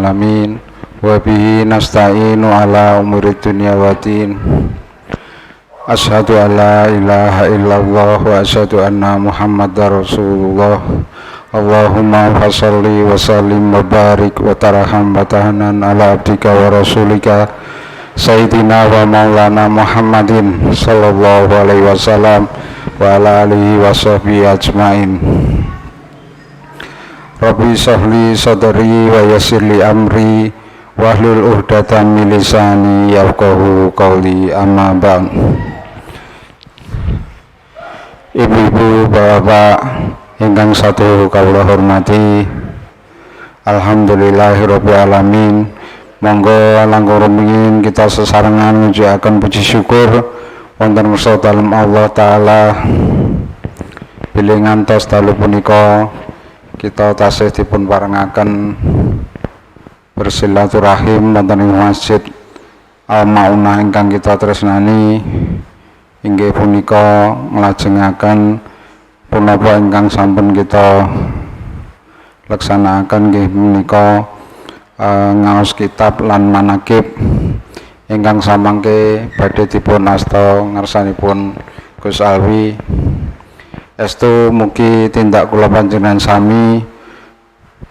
alamin wa bihi nasta'inu ala umuri dunya waddin. Asyhadu an la ilaha illallah wa asyhadu anna Muhammadar Rasulullah. Allahumma fasholli wa sallim wa barik wa tarham wa tahanan ala abdika wa rasulika Sayyidina wa maulana Muhammadin sallallahu alaihi wasallam wa ala alihi wa sahbihi ajmain. Rabbi sahli sadri wa yassirli amri wahlul 'uqdatam min lisani yafqahu qawli, amma ba'd. Ibu-ibu, bapak-bapak ingkang satu kawula hormati, alhamdulillahirabbil alamin. Monggo langkung rumiyin kita sesarengan ngucapkan puji syukur wonten ngarsa dalem Allah taala bilih ngantos dalu punika kita tasih dipun parengaken bersilaturahim wonten ing Masjid Al-Maunah ingkang kita tresnani, inggih punika nglajengaken punapa ingkang sampun kita laksanaken nggih menika ngaos kitab lan manakib ingkang samangke badhe dipun asta ngarsanipun Gus Alwi. Estu mugi tindak kula panjenengan sami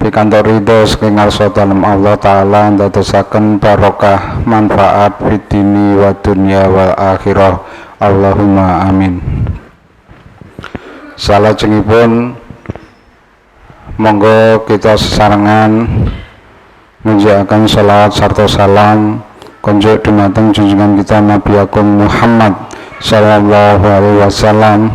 pikantuk ridho saking ngarsa dalem Allah taala ndadosaken barokah manfaat fid dini wa dunya wal akhirah. Allahumma amin. Salajengipun monggo kita sesarengan menjalankan salawat sarta salam konjuk dumateng junjungan kita Nabi Agung Muhammad sallallahu alaihi wasallam.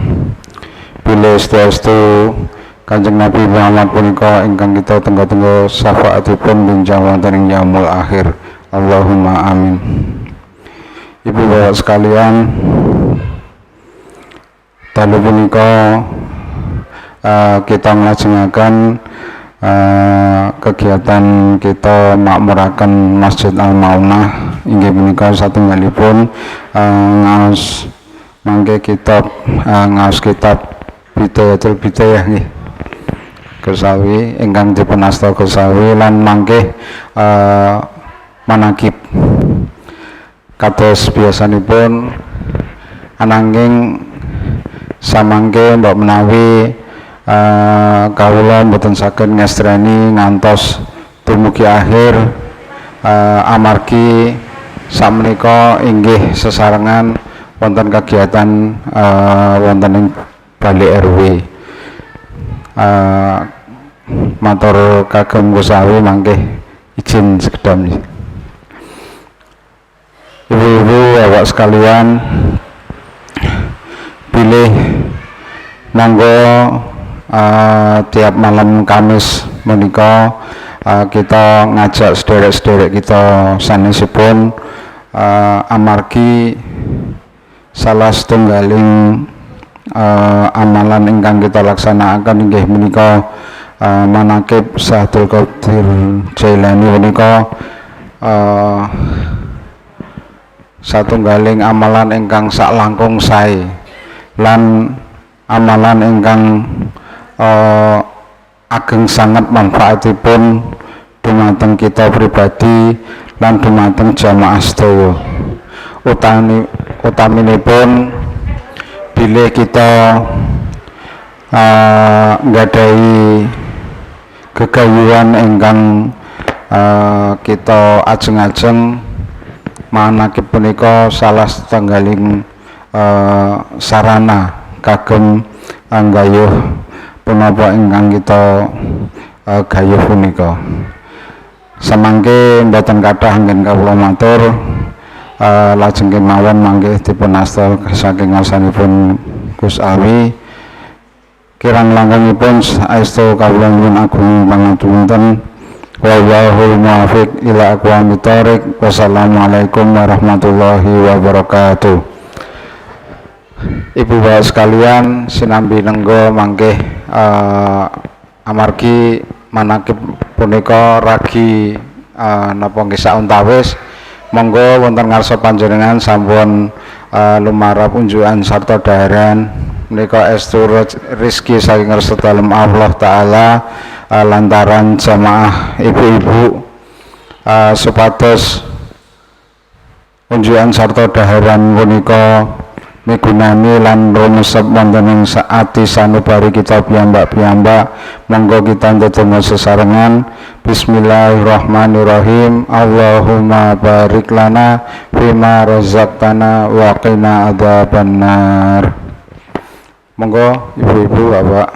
Bilih estu Kanjeng Nabi Muhammad punika ingkang kita tenggo-tenggo syafaatipun benjang wonten ing yaumul akhir. Allahumma amin. Ibu bapak sekalian, dalu punika kita nglajengaken kegiatan kita makmuraken Masjid Al-Maunah inggih punika satunggalipun ngaos mangke kitab ngaos kitab Bidayatul Bidayah nggih Gus Alwi ingkang dipun asta Gus Alwi lan mangke manakib kados biasanipun ananging samangke mbok menawi kawula mboten saged ngestreni ngantos dumugi akhir amargi sakmenika inggih sesarengan wonten kegiatan wonten ing balik RW. Matur kagem Gus Alwi mangke izin sekedhap. Ibu-ibu bapak sekalian, pilih monggo tiap malam Kamis menika kita ngajak sederek-sederek kita sanesipun amargi salah setunggaling amalan ingkang kita laksanakan inggih menika manakib Sahdul Qadir Jailani menika satunggaling amalan ingkang sak langkung sae lan amalan ingkang ageng sangat manfaatipun dumateng kita pribadi lan dumateng jamaah sedaya. Utaminipun bilih kita nggadahi gegayuhan ingkang kita ajeng-ajeng manakib punika salah setunggaling sarana kagem anggayuh punapa ingkang kita gayuh punika. Samangke mboten kathah anggen kawula matur, lajeng kemawon mangke dipun asta saking ngarsanipun Gus Alwi. Kirang langkungipun saestu kawula nyuwun agung pangapunten. Wallahul muwaffiq ila aqwamit thoriq. Wassalamualaikum warahmatullahi wabarakatuh. Ibu bapak sekalian, sinambi nenggo mangke amargi manakib punika ragi napa nggih sauntawis, monggo wonten ngarsa panjenengan sampun lumarap unjukan sarta dhaharan menika estu rezeki saking ngarsa dalem Allah taala lantaran jamaah ibu-ibu supados unjukan sarta daharan punika migunani lan rumesep wonten ing ati sanubari kita piyambak-piyambak. Monggo kita ndedonga sesarengan. Bismillahirrahmanirrahim. Allahumma barik lana fima razaqtana wa qina adzabannar. Monggo ibu-ibu, bapak.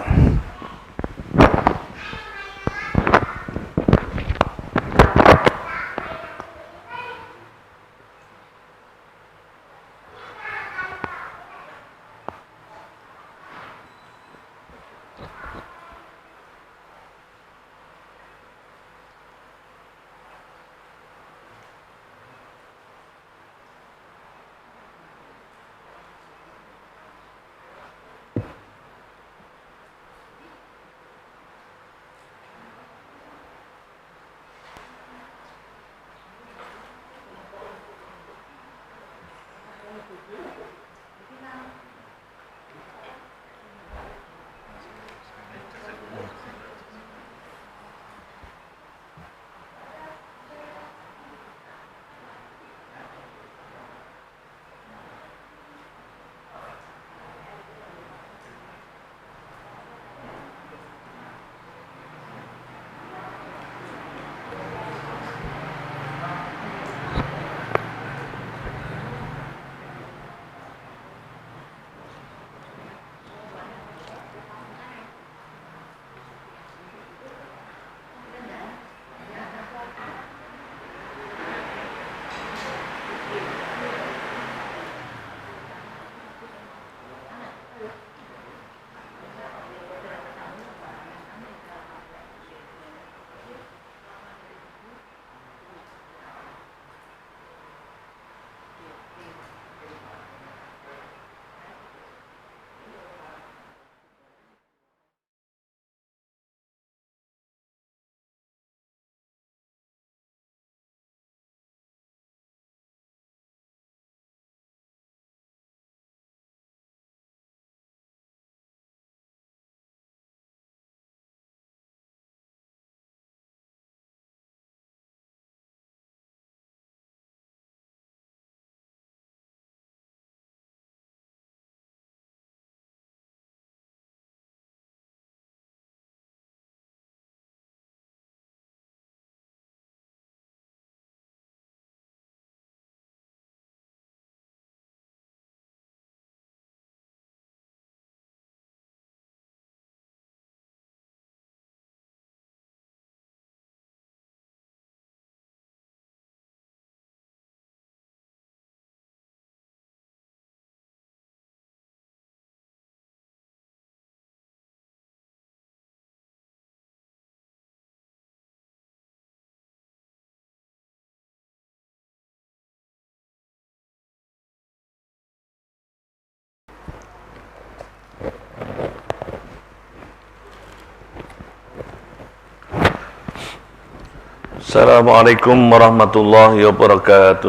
Assalamualaikum warahmatullahi wabarakatuh.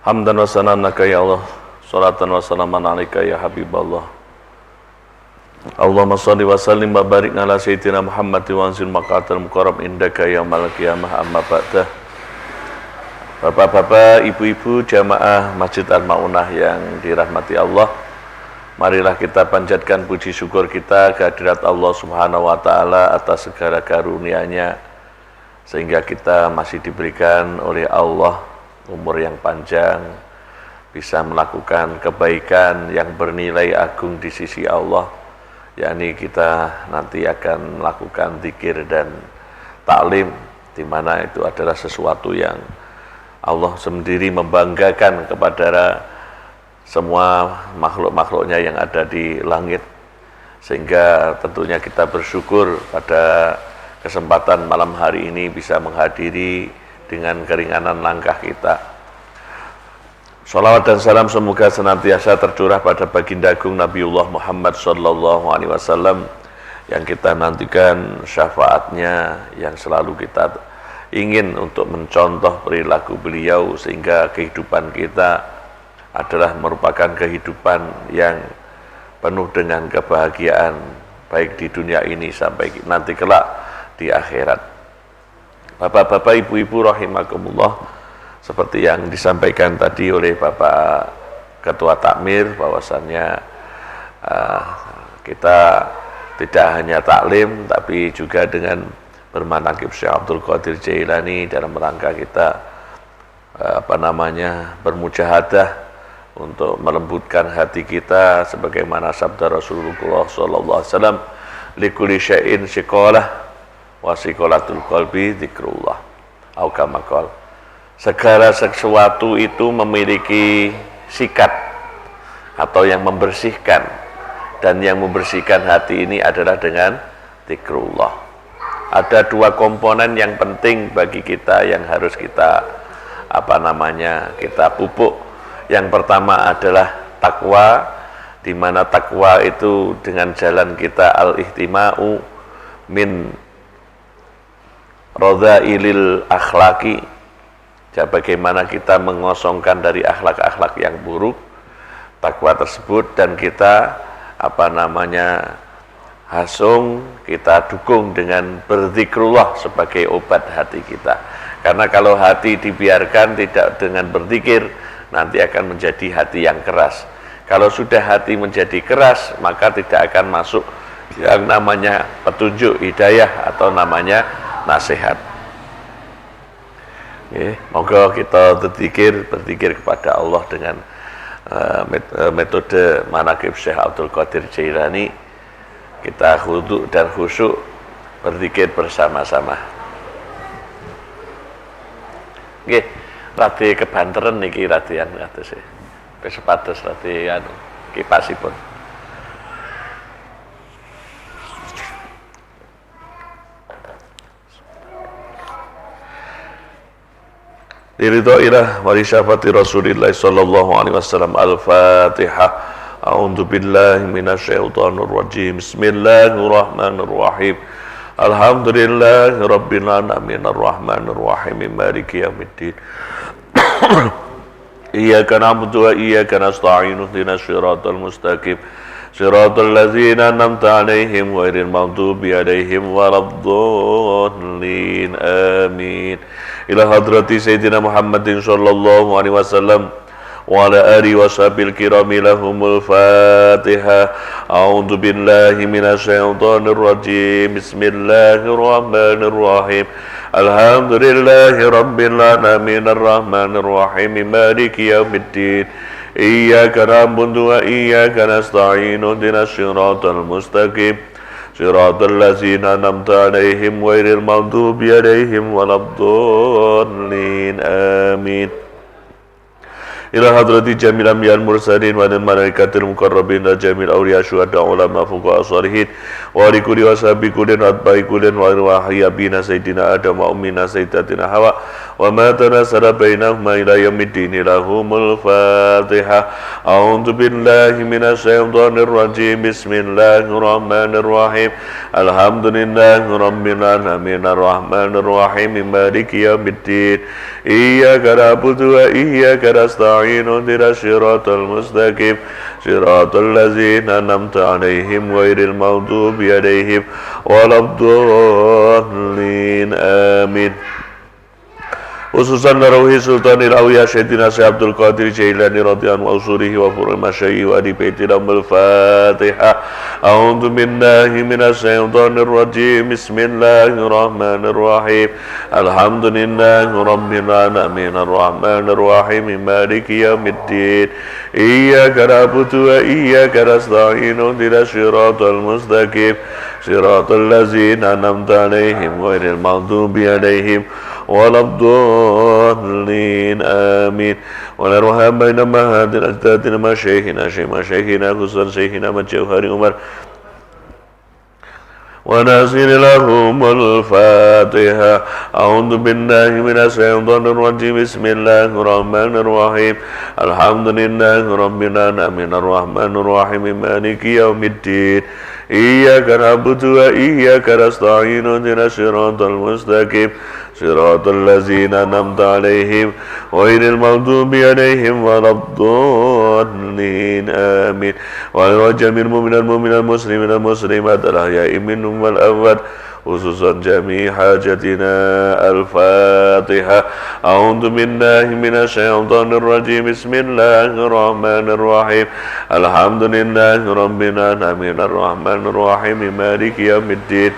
Hamdan wa sananaka ya Allah, salatan wa salaman alaika ya Habiballah. Allahumma salli wa sallim wa barik ala sayyidina Muhammad wa anzil maqatal mukarram indaka yaumal qiyamah amma ba'dah. Bapak-bapak, ibu-ibu jamaah Masjid Al-Maunah yang dirahmati Allah, marilah kita panjatkan puji syukur kita kehadirat Allah Subhanahu wa taala atas segala karunia-Nya sehingga kita masih diberikan oleh Allah umur yang panjang, bisa melakukan kebaikan yang bernilai agung di sisi Allah, yakni kita nanti akan melakukan zikir dan taklim, di mana itu adalah sesuatu yang Allah sendiri membanggakan kepada semua makhluk-makhluknya yang ada di langit, sehingga tentunya kita bersyukur pada kesempatan malam hari ini bisa menghadiri dengan keringanan langkah kita. Shalawat dan salam semoga senantiasa tercurah pada baginda agung Nabiullah Muhammad SAW yang kita nantikan syafaatnya, yang selalu kita ingin untuk mencontoh perilaku beliau sehingga kehidupan kita adalah merupakan kehidupan yang penuh dengan kebahagiaan baik di dunia ini sampai nanti kelak di akhirat. Bapak-bapak, ibu-ibu rahimakumullah, seperti yang disampaikan tadi oleh Bapak Ketua Takmir, bahwasannya kita tidak hanya taklim, tapi juga dengan bermanaqib Syekh Abdul Qadir Jailani dalam rangka kita bermujahadah untuk melembutkan hati kita, sebagaimana sabda Rasulullah SAW, likulli syai'in siqalah wa siqalatul qalbi dzikrullah, atau kama qala, segala sesuatu itu memiliki sikat atau yang membersihkan, dan yang membersihkan hati ini adalah dengan zikrullah. Ada dua komponen yang penting bagi kita yang harus kita kita pupuk. Yang pertama adalah takwa, di mana takwa itu dengan jalan kita al-ihtima'u min radha'ilil akhlaqi, bagaimana kita mengosongkan dari akhlak-akhlak yang buruk, takwa tersebut, dan kita hasung, kita dukung dengan berzikrullah sebagai obat hati kita. Karena kalau hati dibiarkan tidak dengan berzikir, nanti akan menjadi hati yang keras. Kalau sudah hati menjadi keras, maka tidak akan masuk yang namanya petunjuk hidayah atau namanya nasihat. Moga kita berzikir kepada Allah dengan metode manaqib Syekh Abdul Qadir Jailani. Kita khudu dan khusyuk berzikir bersama-sama. Nggih, radi kebanteran niki radian kados e. Wis sepados radi kipasipun. Liridha'ilah wa li syafati Rasulillah sallallahu alaihi wasallam. Al-Fatihah. A'udzu billahi minasyaitonir rajim. Bismillahirrahmanirrahim. Alhamdulillahi rabbil alamin arrahmanir rahim maliki yaumiddin. Iyyaka na'budu wa iyyaka nasta'in ihdinas siratal mustaqim. Siratal ladzina an'amta 'alaihim ghairil maghdubi 'alaihim waladdallin. Amin. Ila hadrati Sayyidina Muhammadin sallallahu alaihi wasallam wa ala alihi washabil kirami lahumul Fatihah. A'udzu billahi minasyaitonir rajim. Bismillahirrahmanirrahim. Alhamdulillahi rabbil alamin arrahmanir rahim maliki yaumiddin. Iyyaka na'budu wa iyyaka nasta'in ihdinas siratal mustaqim. Siratal ladzina an'amta 'alaihim ghairil maghdubi 'alaihim waladdallin. Amin. Ila hadrati jamil anbiya'il mursalin wa malaikatil muqarrabin wa jamil awliya syuhada ulama fuqaha shalihin wa li kulli washabi kullin atba'i kullin wa wahya bina sayyidina adam wa ummina sayyidatina hawa wa ma tanasara bainahuma ila yaumiddin. Lahumul Fatihah. A'udzu billahi minasyaitonir rajim. Bismillahirrahmanirrahim. Alhamdulillahi rabbil alamin arrahmanir rahim maliki yaumiddin. Iyyaka na'budu wa iyyaka nasta'in ihdinas siratal mustaqim. Siratal ladzina an'amta 'alaihim ghairil maghdubi 'alaihim waladdallin. Amin. Khususan Naruhi Sultanil Awliya Sayyidina Syekh Abdul Qadir Jailani radhiyallahu anhu wa usurihi wa furu' masyayikh wa ahli baiti lahumul Fatihah. A'udzu billahi minasyaitonir rajim. Bismillahirrahmanirrahim. Alhamdulillahi rabbil alamin arrahmanir rahim maliki yaumiddin. Iyyaka na'budu wa iyyaka nasta'in ihdinas siratal mustaqim. Siratal ladzina an'amta 'alaihim ghairil maghdubi 'alaihim waladdallin. Amin. Wa la ruham baina mahadil ajdatina ma shaykhina khususan shaykhina Jauhari Umar wa nasir lahumul Fatihah. A'udzu billahi minasyaitonir rajim. Bismillahirrahmanirrahim. Alhamdulillahi rabbil alamin arrahmanir rahim maliki yaumiddin. Iyyaka na'budu wa iyyaka nasta'in ihdinas siratal mustaqim. Siratal ladzina an'amta 'alaihim ghairil maghdubi 'alaihim waladdallin. Amin. Wa ala jamil mu'minal muslimat al ahya'i minhum wal amwat خصوصا جميع حاجتنا. الفاتحة. أعوذ بالله من الشيطان الرجيم. بسم الله الرحمن الرحيم. الحمد لله رب العالمين الرحمن الرحيم مالك يوم الدين.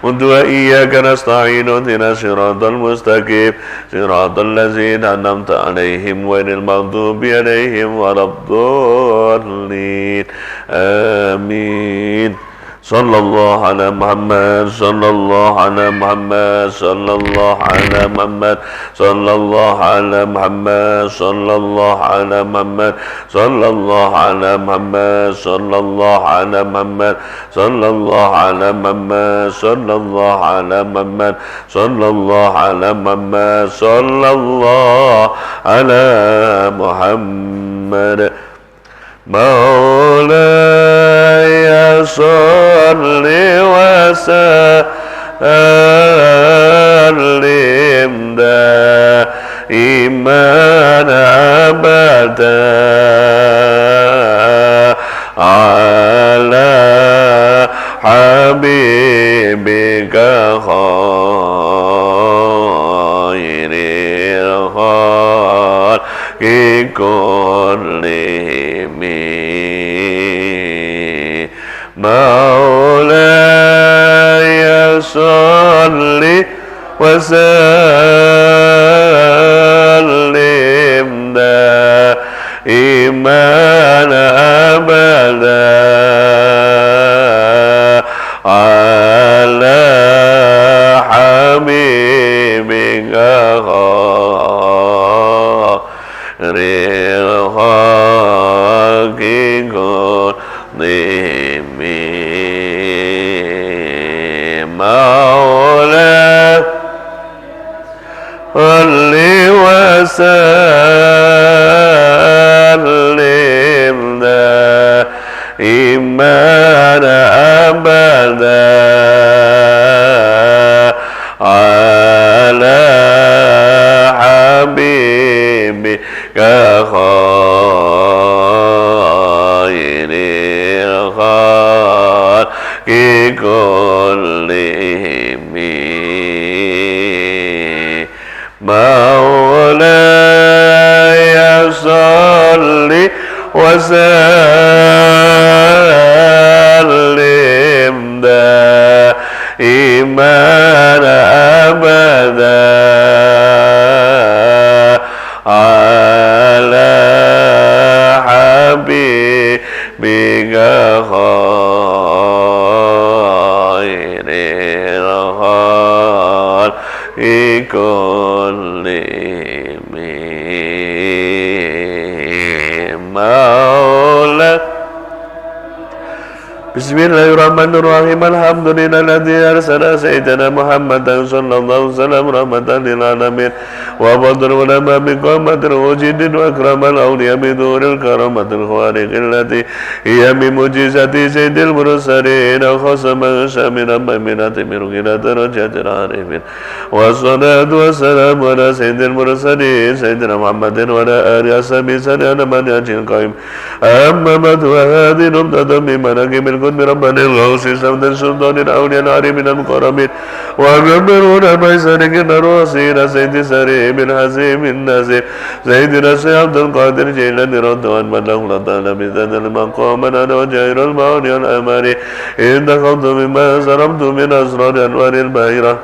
وإياك نستعين اهدنا الصراط المستقيم صراط الذين أنعمت عليهم غير المغضوب عليهم ولا الضالين. آمين. صلى الله على محمد صلى الله على محمد صلى الله على محمد صلى الله على محمد صلى الله على محمد صلى الله على محمد صلى الله على محمد صلى الله على محمد صلى الله على محمد صلى الله على محمد صلى الله على محمد. مولاي صل وسلم دائما أبدا على حبيبك خير الخلق كلهم. مولاي صل وسلم دائما أبدا على حبيبك خير الخلق كلهم. مولاي صل وسلم دائما أبدا على حبيبك خير الخلق كلهم. مولاي صل وسلم دائما أبدا على حبيبك خير الخلق كلهم. مولاي. بسم الله الرحمن الرحيم. الحمد لله الذي أرسل سيدنا محمدا صلى الله عليه وسلم رحمة للعالمين وفضل العلماء بقامة الوجود وأكرم الأولياء بدور الكرامة الخوارق التي هي من معجزات سيد المرسلين خصم شامل مؤمنات من غير درجات العارفين. والصلاة والسلام على سيد المرسلين سيدنا محمد وعلى آله وصحبه سنة من يأتي القائم. أما بعد وهذه نبتة من مناقب القدم ربنا الغوث سمد السلطان الأولياء العارفين المكرمين وأكبرون بيسرقين الرؤسين سيد سريم الحزيم النازم سيدنا الشيخ عبد القادر جيلاني رضوان من له لطال بذات المقام على وجائر المعاني والأماني إن دخلت مما سرمت من أسرار أنوار الباهرة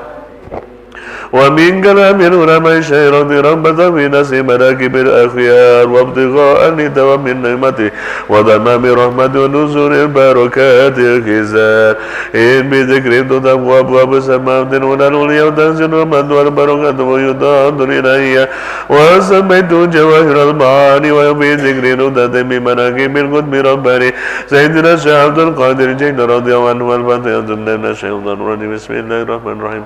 ومن كلام العلماء الشيرة رغبة في نسي مناكب الأخيار وابتغاء لدوام النعمة وتمام رحمة ونزول البركات الخزان إن بذكر تتم أبواب السماء هنا العليا وتنزل الرحمة والبركات ويضاد إلي وسميت جواهر المعاني وفي ذكر تتم مناكب القطب رباني سيدنا الشيخ عبد القادر جيلاني رضي الله عنه والفاتحة من الشيطان الرجيم. بسم الله الرحمن الرحيم.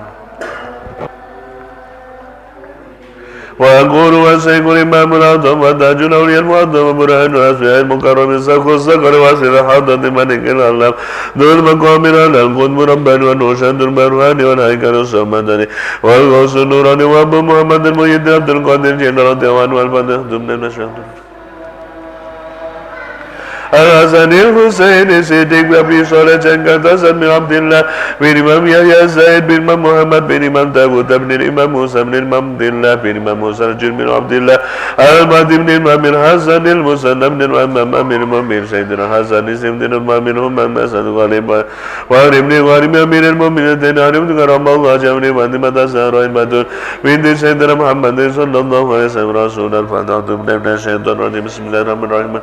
وأقول وسيكون الإمام الأعظم وتاج الأولياء المعظم برهان الأسماء المكرم السخر السكر واسل حضرة ملك الأعلام ذو المقام الأعلى القطب رباني والنوشاد البرهاني والهيكل الصمداني والغوث النوراني وأبو محمد المحيي عبد القادر جيلاني رضي الله عنه والفاتحة من الشيطان. الحسن الحسين صديق أبي صالح كتاسد بن عبد الله بن إمام يحيى زيد بن إمام محمد بن إمام داود بن الإمام موسى بن إمام عبد الله بن إمام موسى الجن بن عبد الله المهدي بن إمام الحسن المسنى بن الإمام أمير المؤمنين سيدنا الحسن بن الإمام منهم مسعود غالب وابن غالب أمير المؤمنين علي بن كرم الله جابر فاطمة الزهراء البتول بنت سيدنا محمد صلى الله عليه وسلم رسول الفتاة من الشيطان الرجيم بسم الله الرحمن الرحيم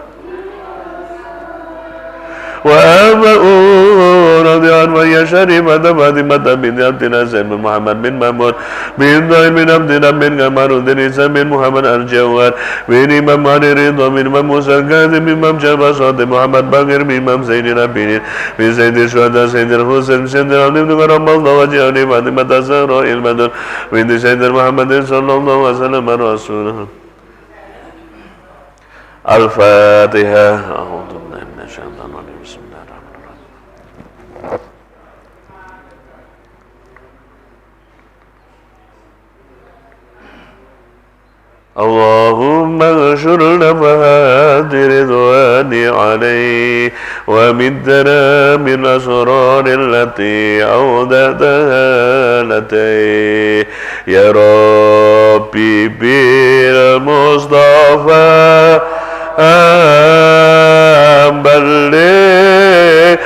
وأما رضي عنه وهي شريفة فاطمة بنت عبد العزيز بن محمد بن محمود بن طيب بن عبد الله بن كمال بن عيسى بن محمد الجواد بن إمام علي رضا بن إمام موسى الكاظم بن إمام جابر صادق محمد باقر بن إمام زين العابدين بن سيد الشهداء سيد الحسين سيد العبد بن كرم الله وجهه فاطمة الزهراء البتول بنت سيدنا محمد صلى الله عليه وسلم رسوله الفاتحة. أعوذ بالله من الشيطان الرجيم بسم الله الرحمن الرحيم اللهم اغفر نفحات رضواني عليه ومدنا من الأسرار التي أودعتها لديه يا ربي بالمصطفى بلغ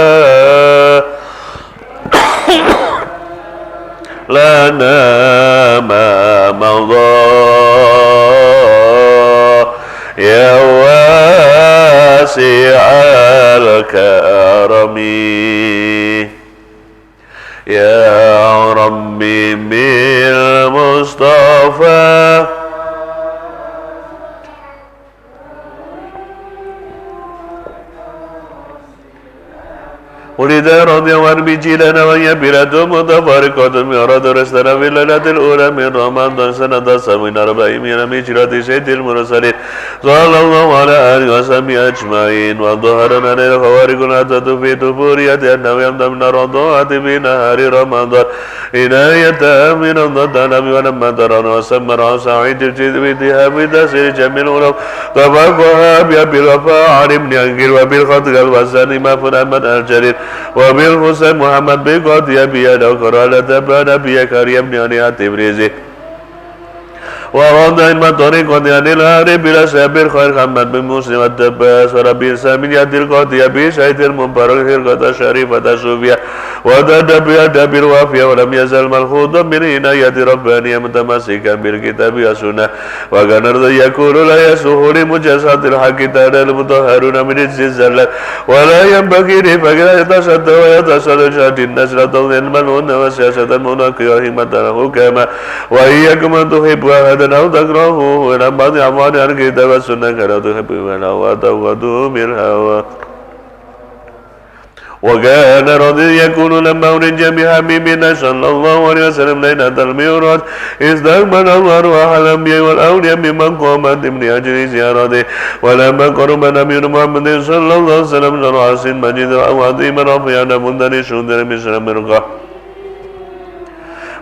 مقاصدنا لنا ما مضى يا واسع الكرم يا ربي بالمصطفى ولد رضي الله عنه بجيلنا وهي بلاد متفارقة يراد رسلنا في الليلة الأولى من رمضان سنة 47 من هجرة سيد المرسلين صلى الله على آله وصحبه أجمعين وظهرنا للخوارق العتة في دبورية أنه يمضى من الرضاعة في نهار رمضان عناية من الضدان ولما ترون وسمر سعيد الجد بذهاب تسير جميل ولو طبقها بأبي الوفاء عن ابن أنجل وبالخطق الوزن مفن أحمد الجليل وبالحسين محمد بن قاضي أبي أدوكر على تبع نبي كريم بن أني التبريزي ووضع المطريق عن الهارب بلا سابر خير محمد بن مسلم الدباس وربي سامين يد القاضي أبي سعيد المبارك القطة الشريفة الصوفية وتدب يدب الوافية ولم يزل ملخوضا من عناية ربانية متمسكا بالكتاب والسنة وكان رضي يقول لا يسوح لمجازات الحق تعالى المطهرون من الزلزال ولا ينبغي لفقر يتصدى ويتصدى شهد النسل طول المنون وسياسة المناقية وهمة الحكامة وإياكم أن تحبوا أحدا أو تكرهوه ولم بعض أعمال الكتاب والسنة كلا تحبوا الهوى تغدوا بالهوى وكان رضي يكون لما أرج بحبيبنا صلى الله عليه وسلم ليلة المعراج استقبل الله أحد الأنبياء والأولياء بمقامات من أجل زيارته ولما قرب نبي محمد صلى الله عليه وسلم رأس مجيد عظيما رفيعا مندن شدر مثل مرقة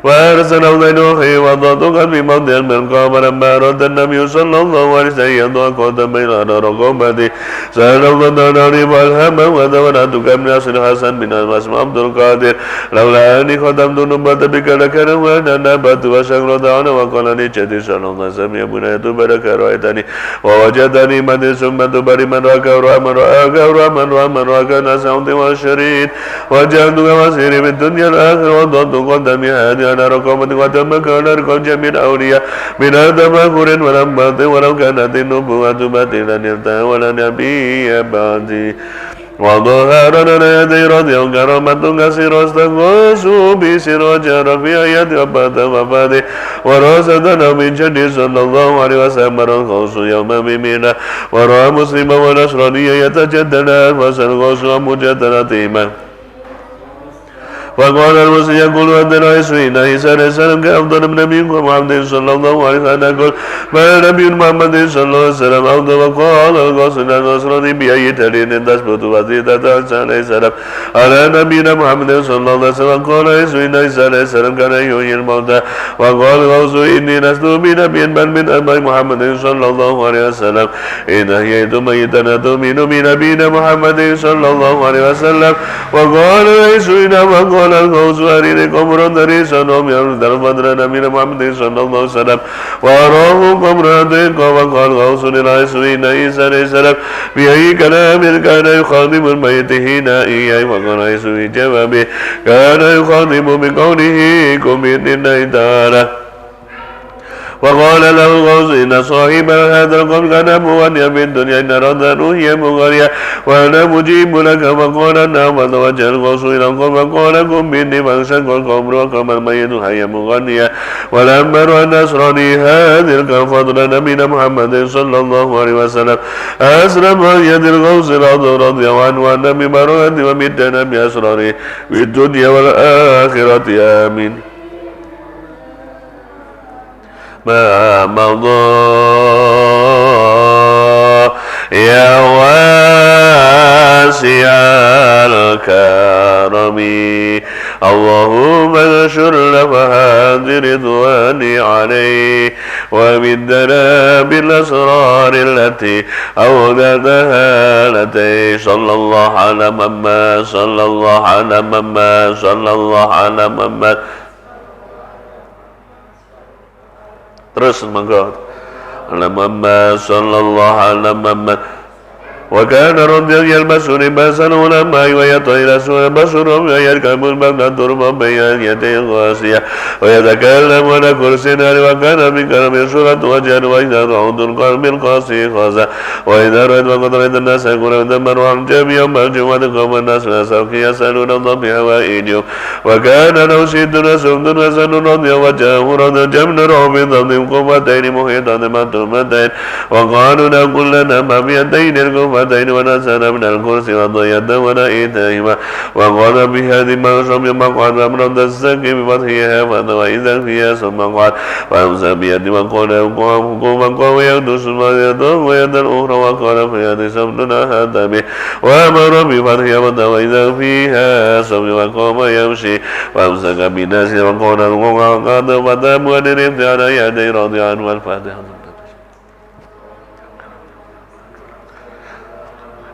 وأرسل إليه وضعتك في موضع الملقى ولما أراد النبي صلى الله عليه وسلم يضع قدمي على رقبته سأل الله عليه والهمه ودولتك من أصل حسن بن القاسم عبد القادر لولا أني ختمت النبوة بك لكان وأنا نبت وشكرت عنه وقال لي جدي صلى الله عليه وسلم يا بني تبارك رأيتني ووجدني من ثم تبارك من رأك ورحمن رأك ورحمن رحمن رأك نسعت والشريد وجعلتك وسيري في الدنيا الآخرة وضعت قدمي هذه على رقبتي وتمك على رقب جميع الأولياء من تفاخر ولم باطل ولو كانت النبوة باطلا ارتاح ولا نبي بعدي وظهرنا ليدي رضي كرامة كثيرة استغاثوا بسراج رفيع يد أبات وفاته ورصدنا من جد صلى الله عليه وسلم الغوث يوم بمينا ورأى مسلما ونصرانيا يتجدنا فسالغوث مجدلتهما وقال المسلم يقول أدنى عيسوين عيسى عليه السلام كأفضل من نبيكم محمد صلى الله عليه وسلم يقول ما نبي محمد صلى الله عليه وسلم أفضل. وقال القاسم النصراني بأي دليل تثبت وزيدة عيسى عليه السلام على نبينا محمد صلى الله عليه وسلم. قال عيسوين عيسى عليه السلام كان يحيي الموتى. وقال الغوث إني لست بنبي بل من أبي محمد صلى الله عليه وسلم إن أحييت ميتا تؤمن بنبينا محمد صلى الله عليه وسلم. وقال عيسوين وقال الغوث أريني قبر دريسا ومن الفضل نبينا محمد صلى الله عليه وسلم وأراه قبر دقيقا. وقال الغوث للعيسوين عيسى عليه السلام بأي كلام كان يخاطب الميت حين إياه. وقال عيسوين جوابه كان يخاطب بقوله قم بإذن الله تعالى. وقال له الغوث إن صاحب هذا القول كان مغنيا في الدنيا إن ردا هي مغنيا وأنا مجيب لك. فقال نعم. وتوجه الغوث إلى القوم وقال قم بإني فانشق القوم وقام الميت هي مغنيا. ولما رأى النصراني هذه الفضل نبينا محمد صلى الله عليه وسلم أسلم عن يد الغوث رضي الله عنه وأن ببركة ومدنا بأسراره في الدنيا والآخرة آمين. ما مضى يا واسع الكرم اللهم انشر لفهاد رضواني عليه ومدنا بالأسرار التي أودتها التي صلى الله على محمد صلى الله على محمد صلى الله على محمد. Terus monggo. Muhammad sallallahu alaihi Muhammad. وكان رضي يلبسون لباس العلماء ويطيرسون بصرهم ويركب البغداد تربا بين يدي غاسية ويتكلم على كرسي نار. وكان بكرم سورة وجهل وإذا رعود القلب القاسي خازا وإذا رأيت وقد رأيت الناس يقولون دمروا عن جميع الجمعة قوم الناس نسوك يسألون الله بهوائجهم. وكان لو سيدنا سمد حسن رضي وجهه رضي جمن رعب ضم قوتين محيطان مطمتين. وقالوا نقول لنا ما بيدين القوة ونزل من الكرسي وضيت ونأيتهما. وقال بهذه المغشم مقعد أمرد السكي بفتحها وإذا فيها ثم قعد وأمسى بيد وقال وقال ويقدس يده ويد الأخرى وقال في يد سمدنا هذا به وأمر بفتحها وإذا فيها ثم وقام يمشي وأمسك بناس وقال وقال فتاب ونرفت على يدي رضي عنه الفاتحة.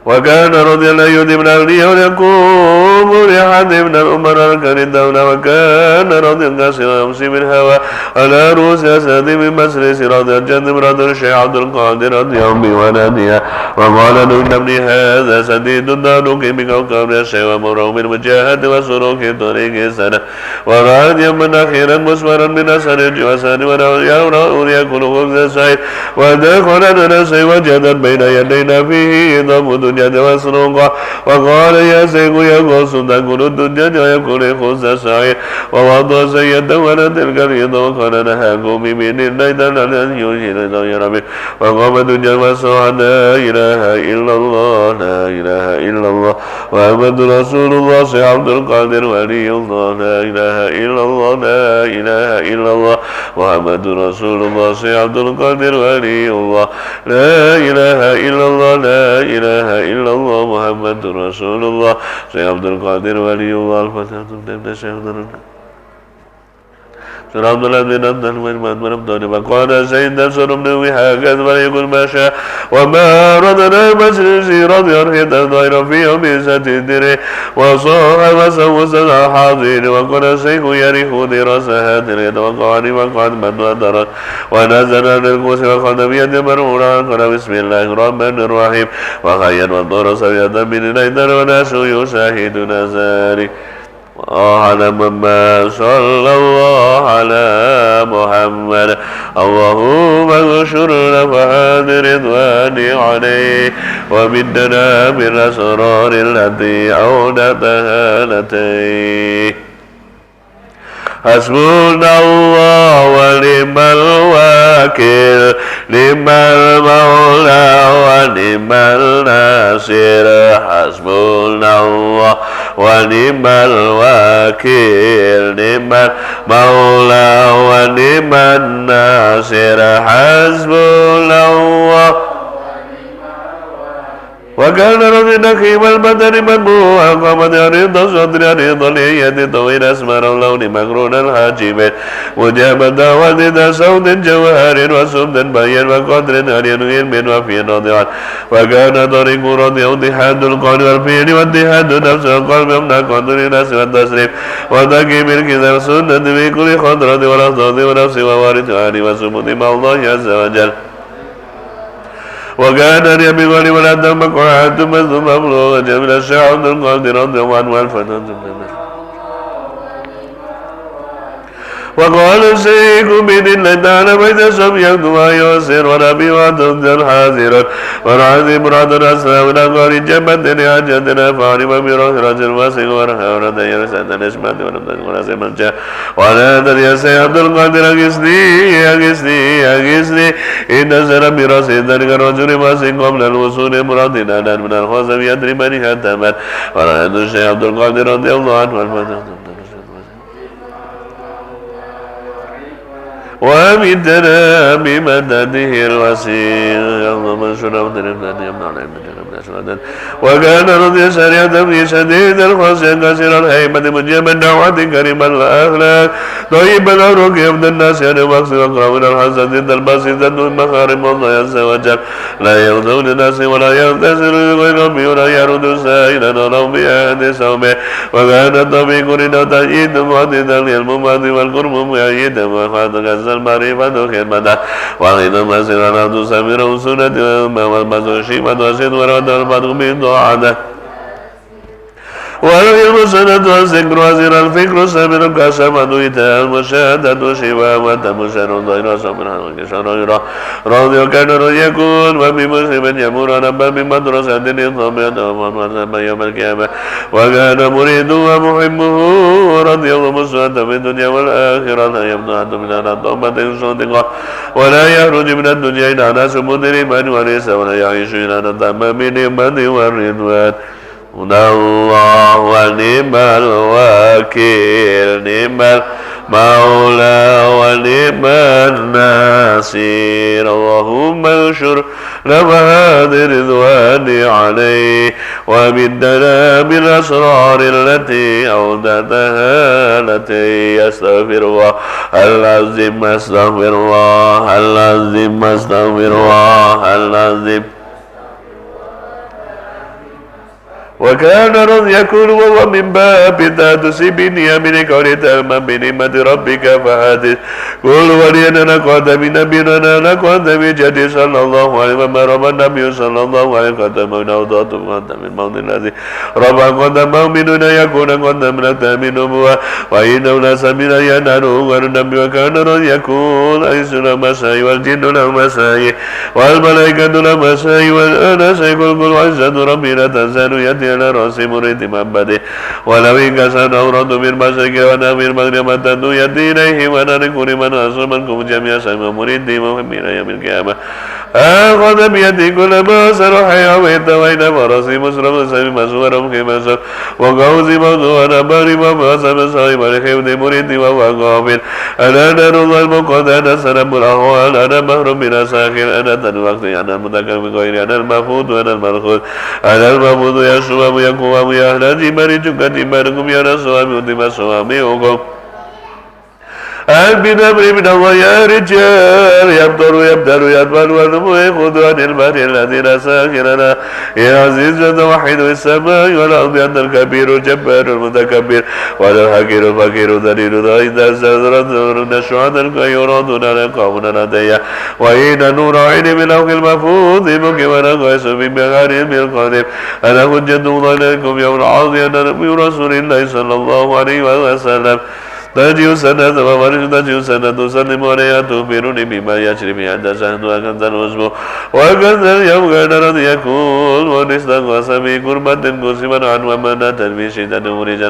وكان رضي الله يهدي من أهليه ويقوم لأحد من الأمراء كان الدولة. وكان رضي القاسم يمشي من هوى على رؤوس أسد من مسرس رضي الجد مراد الشيخ عبد القادر رضي أمي وناديها. وقال إن ابني هذا سديد دانوك بكوكب الشيخ ومره من مجاهد وسلوك طريق السنة وراد يمن أخيرا مسمرا من أسر الجواسان ونعور يكون خبز السعيد. ودخل نفسي وجدا بين يدينا فيه ضم الدنيا وسروقا. وقال يا سيد يا غوث تكون الدنيا ويكون خبز السعيد. ووضع سيدا ولا تلك اليد وقال نهاكم بمن الليل لن يجيل ربي. وقام الدنيا وسوى لا إله إلا الله لا إله إلا الله محمد رسول الله سي عبد القادر ولي الله لا إله إلا الله لا إله إلا الله محمد رسول الله سي عبد القادر ولي الله لا إله إلا الله لا إله إلا الله محمد رسول الله سي عبد القادر ولي الله. الفاتحة من الشيخ صراط الذين أنعمت عليهم غير المغضوب وقال سيدنا سر بن وهكذا وليكن ما شاء. وما ردنا مجلس رضي الرحيم الظاهر في يوم ستدري وصاح وسوس حاضر. وقال الشيخ يريح دراسة هاتر يتوقعني وقعد من ودرس ونزل للكوس وقال بيد مرورا قال بسم الله الرحمن الرحيم وخير والدرس بيد من الأيدر وناس يشاهدنا ذلك. على محمد صلى الله على محمد اللهم انشر لفهاد رضواني عليه ومدنا بالأسرار التي أودتها التي حسبنا الله ونعم الوكيل نعم المولى ونعم الناصر. حسبنا الله ونعم الوكيل نعم المولى ونعم الناصر حسبنا الله وكان رضي نخيم البدر مدبوعا قامت عريض صدر عريض الهيئة طويل أسمر اللون مقرون الحاجب مجاب الدعوة ذا صوت جوهر وسمد بين وقدر علم علم وفي رضيان وكان طريق رضي اتحاد القول والفعل واتحاد نفس القلب يمنع قدر الناس والتسليم وتقيم الكتاب سنة في كل خضرة والأخضر ونفس ووارث آل وسمود مع الله عز وجل وكان يبغى ولا دم قرعة ثم مبلوغ جميل الشعب القادر رضي الله عنه والفتن وقال الشيخ بإذن الله تعالى فإذا سمعت ما يسر ونبي وتنزل حاضرا ونعزي مراد الأسلام ونقال جبت لحاجتنا فعلم بروح رجل واسق ورحى ورد يرسل نشمت ونبدأ ونسيم الجاه ولا تدي يا عبد القادر أغسني إن سر برأسي ذلك الرجل واسق قبل الوصول مرادنا من الخوزم يدري من يهتمت ورأيت الشيخ عبد القادر رضي الله عنه والفتن ومدنا بمدده الوسيل اللهم انصر ودربنا يمنعنا من وكان رضي شريعة في شديد الخشية كثير الهيبة مجيب الدعوة كريم الأخلاق طيب العروق يبدو الناس يعني مقصد أقرأ من الحسد ضد البسيطة من مخارم الله عز وجل لا يرضون الناس ولا ينتصر لغير ربي ولا يرد سائلا ولو بأهد سومه وكان الطبيق لنا تأييد معددا للمماد والقرب مؤيدا وخاطك المعرفة خدمة وغير مسير الأرض سمير سنة والمسوشيمة وسيد ورد البدو من دعاده والعلم سنة والذكر وزير الفكر سمير كسمة إتاء المشاهدة شفاء وتمشر ضير صبرا وكسر رضي كان يكون وبمسلم يمر نبا بمدرسة نظامية ومن يوم القيامة وكان مريد ومحبه رضي الله مسوة في الدنيا والآخرة لا يبدو أحد من الطوبة صادقة ولا يخرج من الدنيا إلى ناس مدرما وليس ولا يعيش إلى نتم بنعمة والرضوان الله ونعم الوكيل نعم المولى ونعم الناصر اللهم انشر هذه الرضوان عليه ومدنا بالأسرار التي أودعتها التي أستغفر الله العظيم أستغفر الله العظيم أستغفر الله العظيم وكان رضي يكون وهو من باب تادسي بنيامين قول تأمن بنعمة ربك فحدث قل ولينا لقد بنبينا لقد بجد صلى الله عليه وسلم رب النبي صلى الله عليه وسلم ونوضات قدم الموت الذي رب قدم من يكون قدم لك من نبوة وإنه لا سبيل يناله والنبي وكان رضي يكون أيس المساء والجن المساء والملائكة المساء والأنس يقول قل عزة ربي لا تنسان يدي على رأس مريد محمد ولو إن كسر أورد بالمشرق ونام المغرب تدو يدي إليه ونركو لمن أصمنكم جميعا سمع مريد محمد يوم القيامة أخذ بيدي كل ما أسر حيا ويتوين فرسي مسرم سمي مسورم كما سر وقوزي موضوع نباري ومعصم صاحب الخيود مريد وهو غافل أنا نار الله المقود أنا سرب الأهوال أنا محروم من أساخر أنا تنوقت أنا المتكلم بغير أنا المفوض وأنا الملخوذ أنا المفوض يا شوام يا قوام يا أهل جمال جكت إيمانكم يا رسوام ودم سواميكم البنبر من الله يا رجال يبدل يدبر ونمو يخذ عن المال الذين ساخرنا يا عزيز وحيد السماء والأرض أنت الكبير الجبار المتكبر ولا الحكير الفقير ذليل إذا زرنا الشهداء يرادون لقومنا لدي وإن نور عين من لوح المحفوظ مكبر غيث من بغار بالقادم أنا حجة الله لكم يوم العظيم أنا نبي رسول الله صلى الله عليه وسلم تجي سنة وورش تجي سنة تسلم عليها تخبرني بما يجري في عند شهد وكنت الوزم وكنت اليوم غير رضي يكون ونستغوث بقربة قسما عن ومنة في شدة مرجا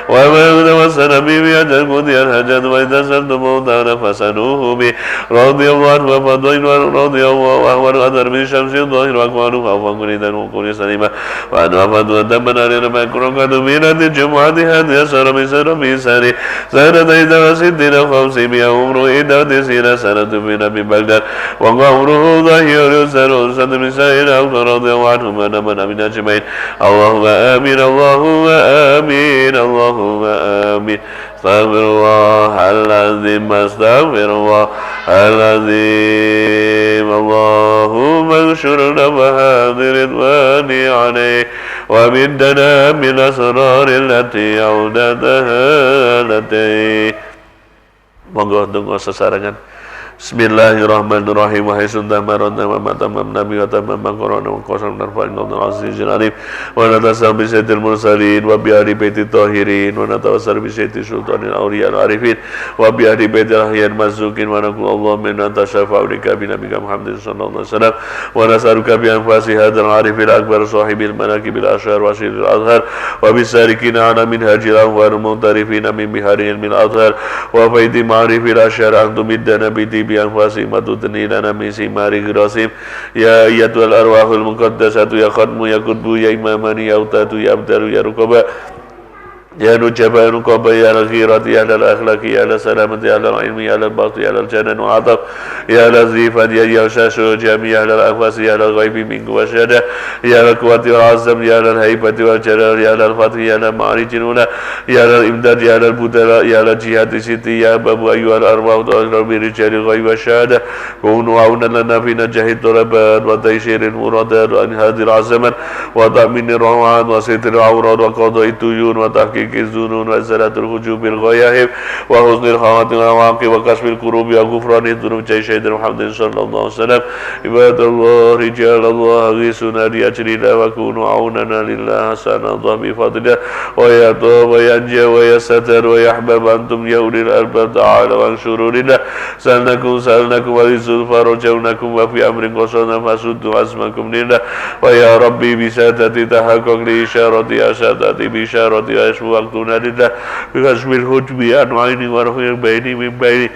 وما توسل بي بأجل قضي الهجد وإذا سلت موتانا فسنوه بي رضي الله عنه وفضل رضي الله وهو القدر من شمس الظاهر وأكوانه خوفا قريدا وقل سليما وأن وفد ودمنا لما كرقد بينة الجمعة هذه أسر من سر في سري سنة إذا وستين خمسين عمره إذا تسين سنة من أبي بغداد وقوله ظهير يسر أرسد من سائر رضي الله عنهم ونمنا من أجمعين اللهم آمين اللهم آمين اللهم آمين استغفر الله العظيم استغفر الله العظيم اللهم انشرنا بهذه رضواني عليه ومدنا من الأسرار التي أودتها لديه. Monggo tunggu sesarangan. Bismillahirrahmanirrahim. Wahai sultan marana wa matamam nabi wa tamam qur'an wa qasam narfa'in wa azizil alim wa natasal bi sayyidil mursalin wa bi ahli baitit tahirin wa natawassal bi sayyidil sultanil awliya al arifin wa bi ahli baitil ahyan mazukin wa naqul Allah min anta syafa'u lika bi nabiyika Muhammadin sallallahu alaihi wasallam wa nas'aluka bi anfasi hadzal arifil akbar sahibil manaqibil asyar wa sirril azhar wa bisarikin ala min hajil anwar muntarifin min biharil min azhar wa faidi ma'rifil asyar antum biddana bi بأنفاسهم وتدني لنا من ثمار غراسهم يا أيتها الأرواح المقدسة يا ختم يا قطب يا إمامان يا أوتاد يا أبدال يا ركباء يا نجبا يا نقبا يا الخيرات يا الأخلاق يا السلامة يا العلم يا الباطل يا الجنان وعطف يا لطيفا يا يوشاش جميع يا الأنفاس يا الغيب منك وشهادة يا القوة والعظم يا الهيبة والجلال يا الفتح يا المعارج الأولى يا الإمداد يا البدلاء يا الجهاد الستي يا باب أيها الأرواح تغفر برجال الغيب والشهادة كونوا عونا لنا في نجاح الطلبات وتيسير المرادات وإنهاء العزمان وتأمين الروعات وستر العورات وقضاء الديون وتحقيق الظنون وإزالة الهجوم بالغياهب وحسن الخواتم والعواقب وكشف الكروب وغفران الذنوب جاي سيدنا محمد صلى الله عليه وسلم عباد الله رجال الله أغيثنا لأجل الله وكونوا عوننا لله حسن الله بفضله ويطاب وينجى ويستر ويحبب أنتم يا أولي الألباب تعالى وانشروا لله سألناكم وللزلف رجوناكم وفي أمر قصرنا فسدوا عزمكم لله ويا ربي بسادة تحقق لإشارة أسادة بإشارة أشفو وقتنا لله بغسم الحجب عن عيني ورفع بيني من بيني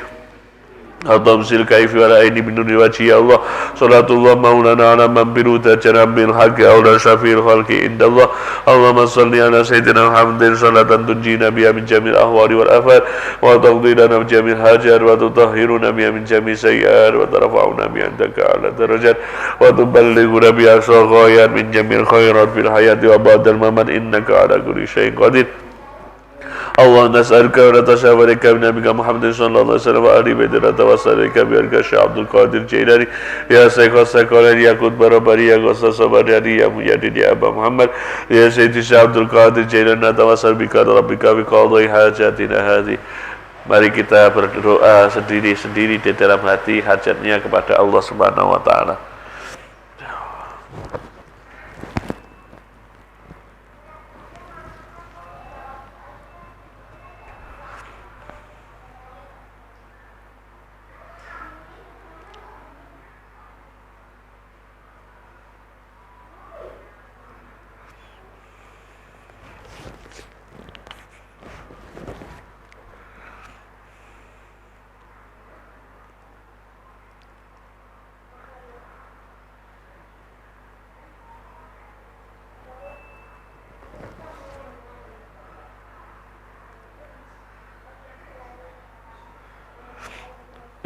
أطمسل كيف ولا عيني من نور وجه يا الله صلاة الله مولانا على من بروت جنب بالحق أولى شفيع الخلق عند الله اللهم صل على سيدنا محمد صلاة تنجينا بها من جميع الأهوال والآفات وتقضي لنا من جميع الحاجات وتطهرنا بها من جميع السيئات وترفعنا بها عندك على درجات وتبلغنا بها أقصى الغايات من جميع الخيرات في الحياة وبعد الممات إنك على كل شيء قدير الله نسألك ونتشاورك بنبيك محمد صلى الله عليه وسلم وآل بيته نتوسلك بأرك الشيخ عبد القادر الجيلاني يا شيخ السكولاني يا قطب رباني يا غوث الصبراني يا مجدد يا أبا محمد يا سيدي الشيخ عبد القادر الجيلاني نتوسل بك ربك بقضاء حاجاتنا هذه. Mari kita berdoa sendiri-sendiri di dalam hati hajatnya kepada Allah Subhanahu wa taala.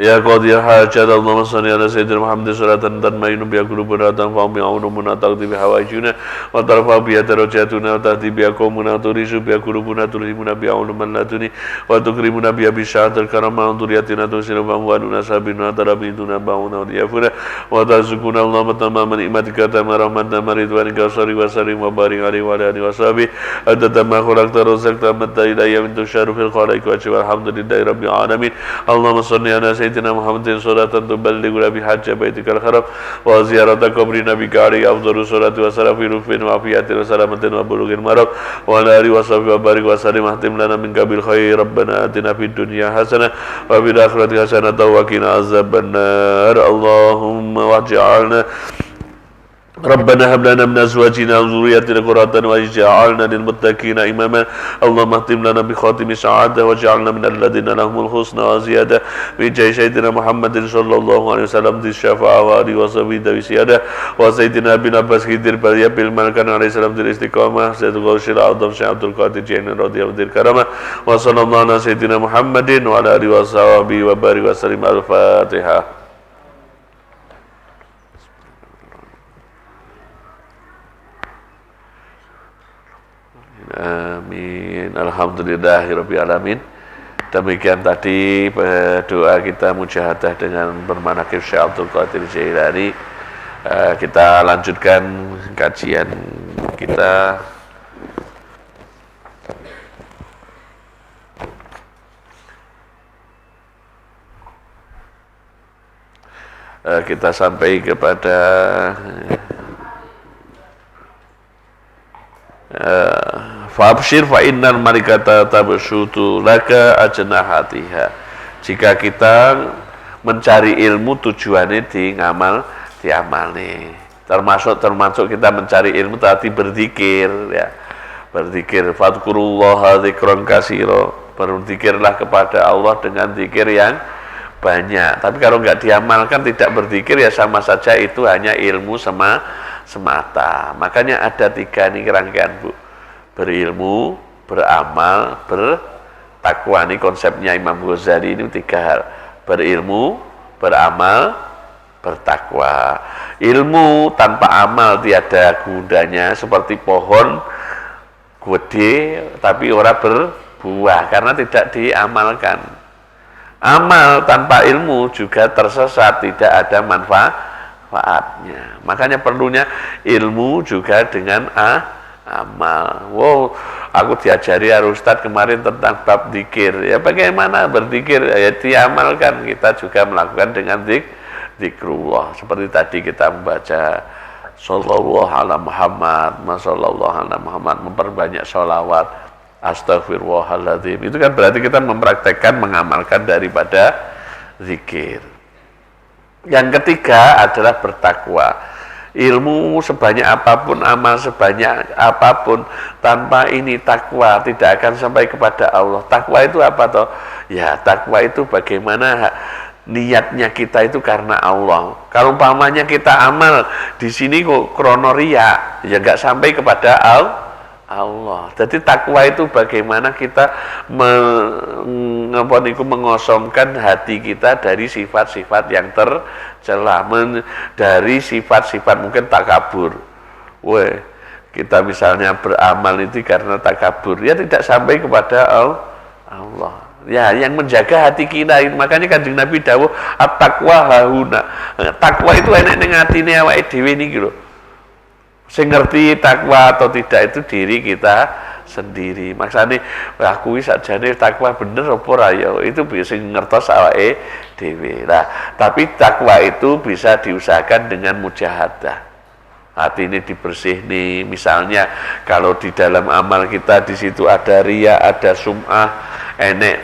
Ya qadiyal hajat Allahumma salli ala sayyidina Muhammad salatan tanmainu biha qulubuna tanfa'u biha ulumuna taqdi biha hawaijuna wa tarfa'u biha darajatuna wa tahdi biha qawmuna turisu biha qulubuna tulhimuna biha uluman laduni wa tukrimuna biha bisya'atil karama wa duriyatina tusinu wa amwaluna sabina tarabiduna ba'una wa diyafuna wa tazukuna Allahumma tamaman nikmatika tamar rahmatna maridwanika sari wa sarim wa barik alaihi wa alihi wa sahbihi adada ma khalaqta razaqta matta ilayya min tusharu fil khalaiq wa alhamdulillahi rabbil alamin Allahumma salli ala sayyidina Muhammadin salatan tuballighuna bi hajja baitikal haram wa ziyarata qabri nabika alaihi afdhalus salatu wassalamu fi rufin wa afiyatin wa salamatin wa bulughil marad wa ala alihi wa sahbihi wa barik wa sallim ahtim lana min qabil khair rabbana atina fid dunya hasanah wa fil akhirati hasanah wa qina azabannar Allahumma waj'alna ربنا هب لنا من ازواجنا وذرياتنا قرة اعين واجعلنا للمتقين اماما اللهم اختم لنا بخاتم السعادة واجعلنا من الذين لهم الحسنى وزيادة بجاه سيدنا محمد صلى الله عليه وسلم ذي الشفاعة وآله وصحبه ذوي السيادة وسيدنا ابن عباس خضر برية بالملكان عليه السلام ذي الاستقامة سيد الغوث الأعظم شيخ عبد القادر جيلاني رضي الله عنه الكرامة وصلى الله على سيدنا محمد وعلى آله وصحبه وبارك وسلم. الفاتحة. Amin. Alhamdulillahirabbil alamin. Demikian tadi doa kita mujahadah dengan bermanaqib Syekh Abdul Qadir Jailani. Kita lanjutkan kajian kita. Kita sampai kepada Fabshir fa innal malaikata tabsutu laka ajnahatiha. Jika kita mencari ilmu tujuannya di amal nih. Termasuk kita mencari ilmu tadi berzikir ya. Berzikir fadkurullaha dzikran katsira. Berzikirlah kepada Allah dengan zikir yang banyak. Tapi kalau enggak diamalkan, tidak berzikir, ya sama saja itu hanya ilmu semata. Makanya ada 3 nih rangkaian, Bu. Berilmu, beramal, bertakwa. Ini konsepnya Imam Ghazali, ini 3 hal. Berilmu, beramal, bertakwa. Ilmu tanpa amal tiada gunanya, seperti pohon gede tapi ora berbuah karena tidak diamalkan. Amal tanpa ilmu juga tersesat, tidak ada manfaatnya. Makanya perlunya ilmu juga dengan amal. Wow, aku diajari Ustadz kemarin tentang bab zikir. Ya bagaimana berzikir? Ya diamalkan. Kita juga melakukan dengan zikrullah. Seperti tadi kita membaca Sallallahu ala Muhammad, Sallallahu ala Muhammad, memperbanyak sholawat, Astaghfirullahaladzim. Itu kan berarti kita mempraktekkan, mengamalkan daripada zikir. Yang ketiga adalah bertakwa. Ilmu sebanyak apapun, amal sebanyak apapun, tanpa ini takwa tidak akan sampai kepada Allah. Takwa itu apa toh? Ya, takwa itu bagaimana niatnya kita itu karena Allah. Kalau umpamanya kita amal di sini kok krono riya, ya nggak sampai kepada Allah. Jadi takwa itu bagaimana kita mengosongkan hati kita dari sifat-sifat yang tercela, dari sifat-sifat mungkin takabur. Kita misalnya beramal itu karena takabur, ya tidak sampai kepada Allah. Ya, yang menjaga hati kita, makanya Kanjeng Nabi dawuh at-taqwa hahuna. Takwa itu enek ning atine awake dhewe niki lho. Sing ngerti takwa atau tidak itu diri kita sendiri. Maksudnya aku wis sakjane takwa bener apa ora ya, itu bisa ngertos awake dhewe. Nah, tapi takwa itu bisa diusahakan dengan mujahadah. Hati ini dibersih nih, misalnya kalau di dalam amal kita di situ ada riya, ada sum'ah, enek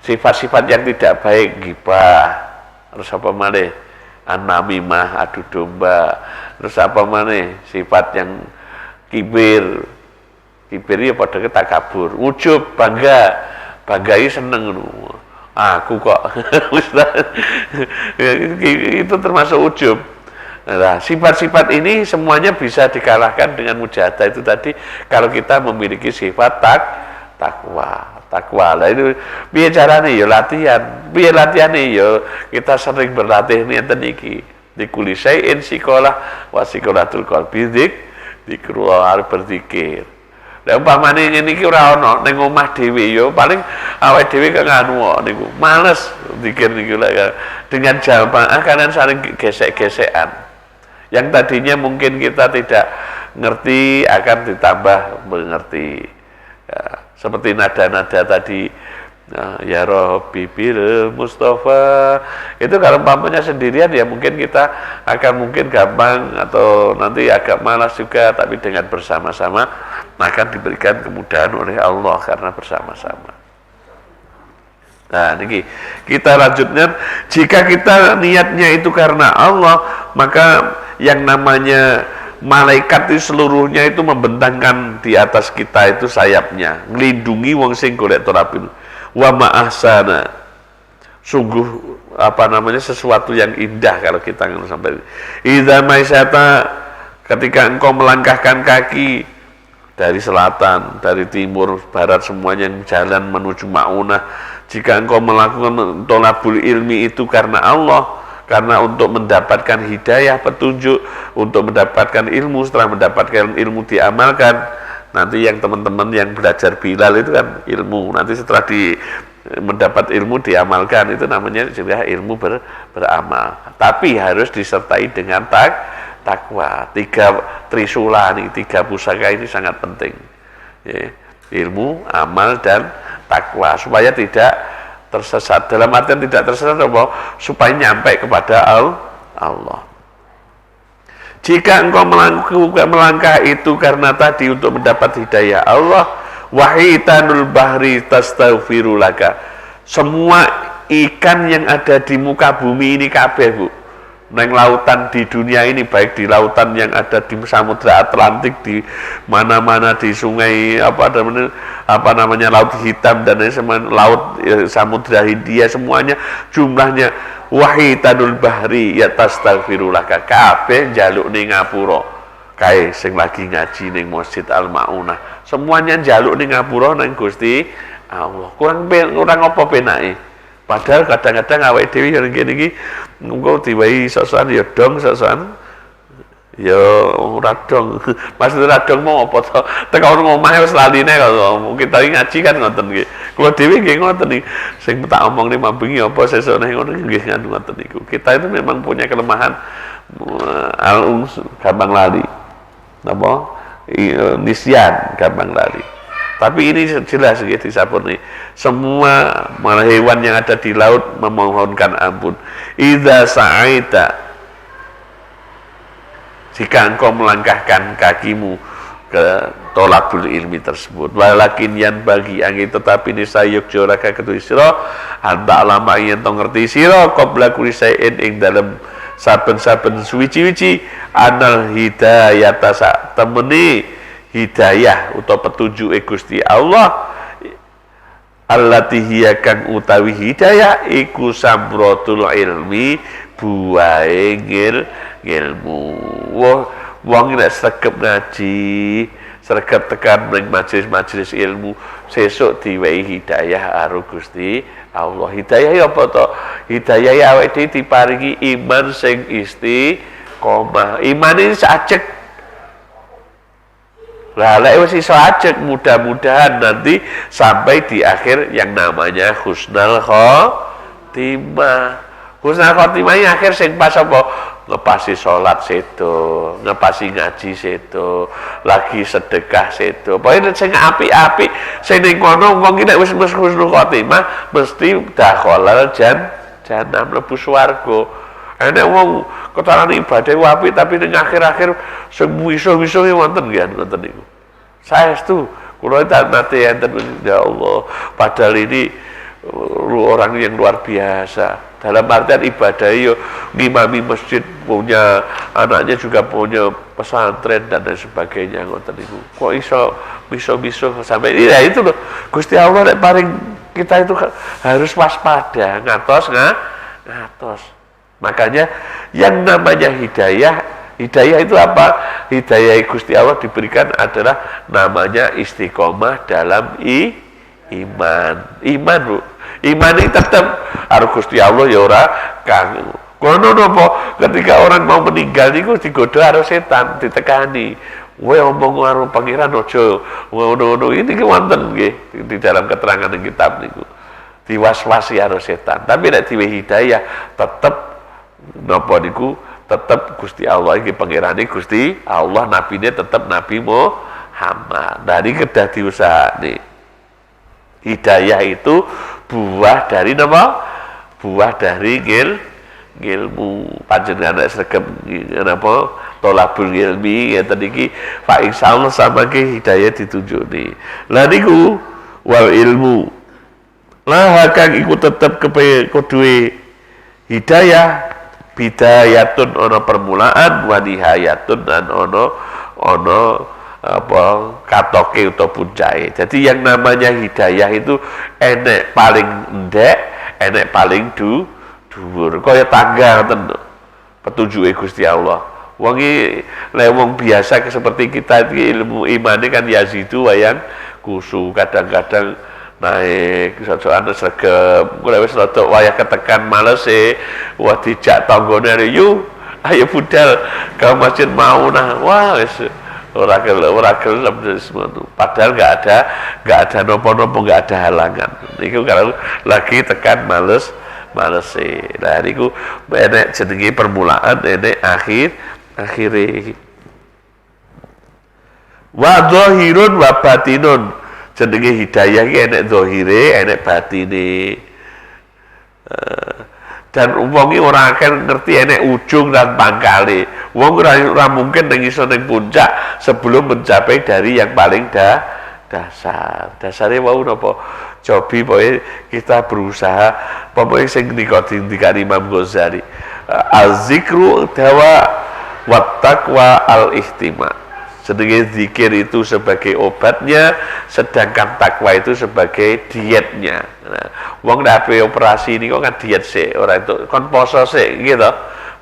sifat-sifat yang tidak baik, ghibah, terus apa malih? An-namimah, adu domba, terus apa mana sifat yang kibir ya pada takabur, ujub, banggai seneng aku kok itu termasuk ujub. Nah, sifat-sifat ini semuanya bisa dikalahkan dengan mujahadah itu tadi, kalau kita memiliki sifat takwa. Lah itu piye carane ya latihan. Piye latihane ya kita sering berlatih niatan iki. Dikuli syai'in sikolah wa sikolatul qalbi zikrullah, berzikir. Lah umpamane ngene iki ora ana ning omah dhewe ya paling awake dhewe kok nganu niku. Males zikir niku lah dengan jamaah kanan saling gesek-gesekan. Yang tadinya mungkin kita tidak ngerti akan ditambah mengerti. Ya, seperti nada-nada tadi Nah, ya Rabbi bil Mustafa. Itu kalau pamannya sendirian ya mungkin kita akan mungkin gampang atau nanti agak malas juga, tapi dengan bersama-sama akan diberikan kemudahan oleh Allah karena bersama-sama. Nah, ini kita lanjutkan, jika kita niatnya itu karena Allah, maka yang namanya malaikat itu seluruhnya itu membentangkan di atas kita itu sayapnya, ngelindungi wong sing golek torapil. Wa ma'ahsana, sungguh sesuatu yang indah kalau kita sampai idza maisata, ketika engkau melangkahkan kaki dari selatan, dari timur, barat, semuanya jalan menuju Ma'unah, jika engkau melakukan tolabul ilmi itu karena Allah, karena untuk mendapatkan hidayah, petunjuk, untuk mendapatkan ilmu, setelah mendapatkan ilmu diamalkan. Nanti yang teman-teman yang belajar Bilal itu kan ilmu, nanti setelah mendapat ilmu diamalkan, itu namanya juga ilmu beramal. Tapi harus disertai dengan takwa. 3 trisula nih, 3 pusaka ini sangat penting. Ya, ilmu, amal, dan takwa, supaya tidak tersesat. Dalam artian tidak tersesat, supaya nyampe kepada Allah. Jika engkau melangkah itu karena tadi untuk mendapat hidayah Allah, wahitanul bahri tastaghfirulaka, semua ikan yang ada di muka bumi ini kabeh, Bu, neng lautan di dunia ini, baik di lautan yang ada di Samudra Atlantik, di mana-mana, di sungai apa namanya Laut Hitam dan laut Samudra Hindia, semuanya jumlahnya wahitanul bahri ya tastaghfirulaka, kabeh njaluk ning ngapura. Kae sing lagi ngaji ning Masjid Al-Ma'unah, semuanya njaluk ning ngapura nang Gusti Allah. Kurang apa penake? Padahal kadang-kadang awake dhewe yang ngene iki engko diwahi sosokan ya dong, sosokan ya ora dong. Maksud ora dong mau apa to? Teko omah wis laline kok. Kita ngaji kan ngoten nggih. Kula dhewe nggih ngoten iki. Sing tak omongne mambengi apa sesuk nek ngono nggih ngoten niku. Kita itu memang punya kelemahan gampang lali. Napa? Nisyan gampang lali. Tapi ini jelas nggih disapurni. Semua malah hewan yang ada di laut memohonkan ampun. Idza sa'aita, jika engkau melangkahkan kakimu ke tolabul ilmi tersebut, walakin yan bagi angin, tetapi nisayuk joraka ketui siro anta alama yang tau ngerti siro qabla kulli syai'in ing dalam saben-saben suwici-wici anal hidayata sak temeni hidayah utawa petunjuk Gusti Allah allati hiya kang utawi hidayah iku samratul ilmi, buahe ilmu. Wong nek sregep ngaji, sregep tekan ning majelis-majelis ilmu, sesuk diwehi hidayah karo Gusti Allah. Hidayah ya apa to? Hidayah ya awake dhewe diparingi iman sing istiqomah. Iman ini sajek. Lah lek wis iso ajek, mudah-mudahan nanti sampai di akhir yang namanya husnul khotimah. Husnul khotimah ini akhir sing pas apa? Ngepasi sholat sedo, ngepasi ngaji sedo, lagi sedekah sedo. Pokoknya sing apik-apik, sing ning kono wong iki nek wis husnul khotimah mesti dakhalal jannah, mlebu swarga. Enek wong ketarane ibadah apik tapi ning akhir-akhir sing misuh-misuh wonten nggih ngoten niku. Saestu kula nate enten ya Allah, padahal ini orang yang luar biasa. Dalam artian ibadah yo ngimami masjid, punya anaknya juga punya pesantren dan lain sebagainya ngoten niku. Kok iso misuh-misuh sampai ya itu loh. Gusti Allah nek paring kita itu harus waspada, ngatos. Makanya yang namanya hidayah itu apa? Hidayah Gusti Allah diberikan adalah namanya istiqomah dalam iman. Iman, Bu. Iman ini tetap harus Gusti Allah ya ora kang. Kono napa ketika orang mau meninggal niku digodha karo setan, ditekani. Kowe omong karo pangeran aja ngono-ngono. Ini ki wonten nggih di dalam keterangan ing kitab niku. Diwaswasi karo setan. Tapi nek diwe hidayah tetep napa niku tetap Gusti Allah iki pangerane Gusti Allah, nabine tetap Nabi Muhammad. Dari kedah diusahane. Hidayah itu buah dari napa? Buah dari ilmu. Panjenengan nek sregep napa tolabul ilmi ngeten iki fa insyaallah samangke hidayah ditunjukni. Lah niku wal ilmu. Lah kang iku tetep kuduwe hidayah bidayatun ana permulaan wa nihayatun dan ana apa katoke utawa puncake. Jadi yang namanya hidayah itu enek paling ndek, enek paling dhuwur. Kaya tangga ngoten petunjuke Gusti Allah. Wong iki lek wong biasa seperti kita iki ilmu imane kan yazidu wayang kusu, kadang-kadang naik sosokan sregep, kula wis rada wayah ketekan males wah dijak tanggane ayo budal ke masjid mau nah wah wis ora gelem padahal enggak ada nopo-nopo, enggak ada halangan. Niku kalau lagi tekan males nah niku enek jenenge permulaan, enek akhire. Wa dhahirun wa batinun. Jenenge hidayah iki enek zahire, enek batine. Dan wong iki ora akan ngerti enek ujung dan pangkale. Wong ora mungkin ning iso ning puncak sebelum mencapai dari yang paling dasar. Dasare wau napa? Cobi pokoke kita berusaha pokoke sing dikari Imam Ghazali. Az-zikru dawa wa taqwa al-ihtima. Sedangkan zikir itu sebagai obatnya, sedangkan takwa itu sebagai dietnya. Nah, wong nek operasi ini kok kan diet sih, orang itu kon poso sih, gitu.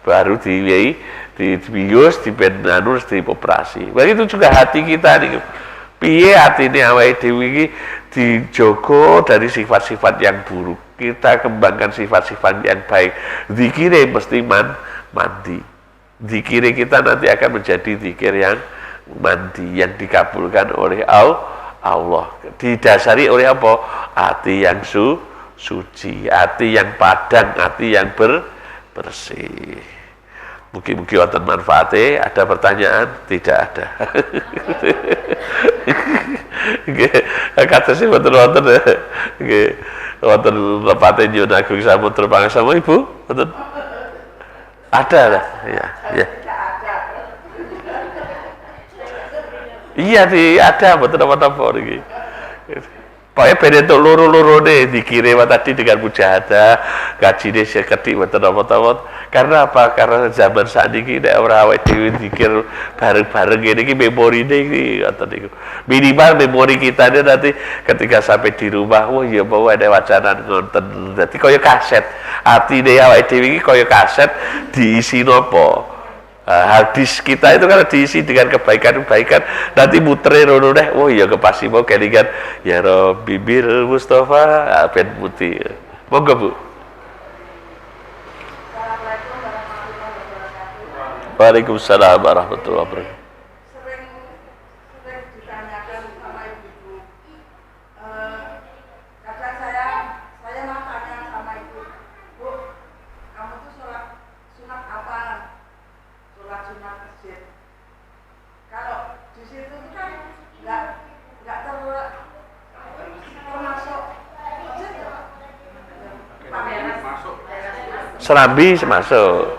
Baru dibius, dibenanur, dioperasi. Begitu juga hati kita nih. Piye hatine awake dhewe iki dijogo dari sifat-sifat yang buruk. Kita kembangkan sifat-sifat yang baik. Zikire mesti mandi. Zikire kita nanti akan menjadi zikir yang mandi, yang dikabulkan oleh Allah. Didasari oleh apa? Hati yang suci, hati yang padang, hati yang bersih. Mugi-mugi wonten manfaate. Ada pertanyaan? Tidak ada. Nggih, kados mboten wonten. Nggih, wonten lepate nyuwun agung samutra pangasama Ibu? Wonten? Ada lah. Ya. Iya ada betul apa-apa iki. Pokoknya beda untuk loro-lorone dikirim tadi dengan mujahadah, gajine seketik betul apa-apa. Karena apa? Karena zaman saat ini nek ora awake dhewe zikir bareng-bareng ngene iki memorine iki ngoten niku. Minimal memori kita ini nanti ketika sampai di rumah, wah ya bawa ada wacana ngonten. Dadi kaya kaset. Atine awake dhewe iki kaya kaset diisi nopo? Hadis kita itu kan diisi dengan kebaikan-kebaikan, nanti muterin rono deh, oh iya kepasti mau kelingan ya Rabbi bil Mustafa ben putih. Monggo Bu. Waalaikumsalam warahmatullahi wabarakatuh. Serambi masuk.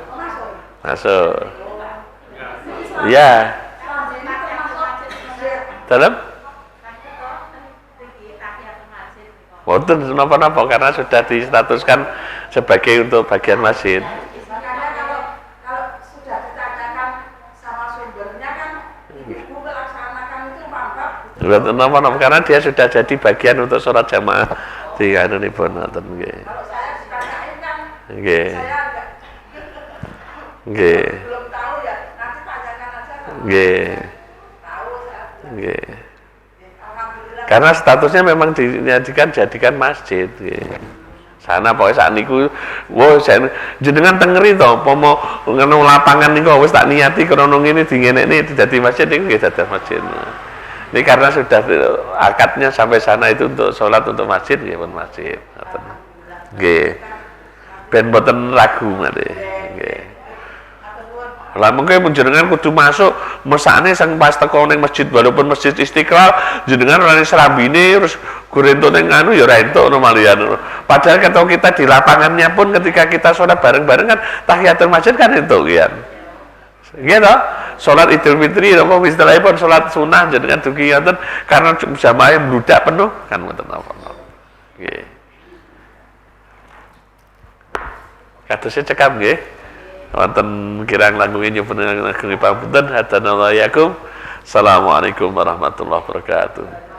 Ya. Dalam? Wonten napa-napa karena sudah distatuskan sebagai untuk bagian masjid. Kalau sudah ditanyakan sama sumbernya kan ibu melaksanakan itu mantap. Napa-napa karena dia sudah jadi bagian untuk sholat jamaah di anu nipun ngoten nggih. Nggih. Nggih. Belum tahu ya, nanti tanyakan aja. Nggih. Tahu saya. Nggih. Karena statusnya memang jadikan masjid nggih. Sana pokoke sak niku wah jenengan tengeri to apa mau ngono lapangan niku wis tak niati krana ngene dingenekne dadi masjid niku nggih dados masjid. Ini karena sudah akadnya sampai sana itu untuk sholat untuk masjid nggih pun masjid. Nggih. Ben mboten ragu ngene. Nggih. Lah mengke jenengan kudu masuk mesakne sang pas teko ning masjid walaupun masjid Istiqlal jenengan ora ning serambine terus Gurento ning anu ya ora entuk nomalian. Padahal kalau kita di lapangannya pun ketika kita sholat bareng-bareng kan tahiyatul masjid kan entuk kian. Gitu. Sholat Idul Fitri apa istilahipun sholat sunah jenengan dugi ngoten karena jamaah bludak penuh kan ngoten napa. Nggih. Katose cekap nggih. Wonten kirang langkung nyuwun pangapunten hadanallahu yakum. Assalamualaikum warahmatullahi wabarakatuh.